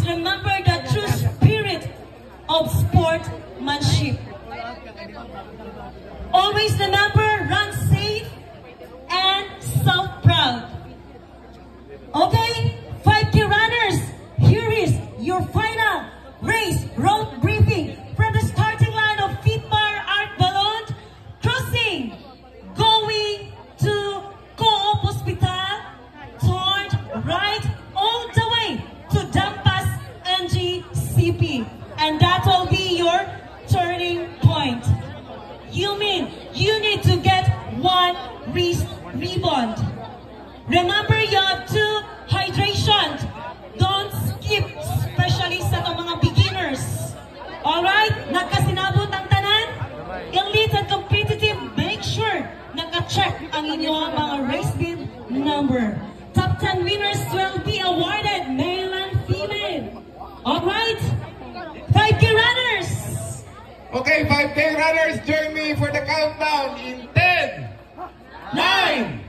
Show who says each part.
Speaker 1: remember the true spirit of sportsmanship. Always remember, run safe and self-proud. Okay, 5K runners, here is your final race road briefing from the starting line of Fitmar Art Balon, crossing, going to Co-op Hospital, turned right all the way to Dampas NGCP. And that will be your turning point. You mean you need to get one wrist rebound. Remember, you have to hydration. Don't skip, especially sa mga beginners. Alright? Nagkasinabot ang tanan? Elite and competitive, make sure naka-check ang inyong mga race bib number. Top 10 winners will be awarded, male and female. Alright? 5K runners!
Speaker 2: Okay, 5K runners, join me for the countdown in 10, 9,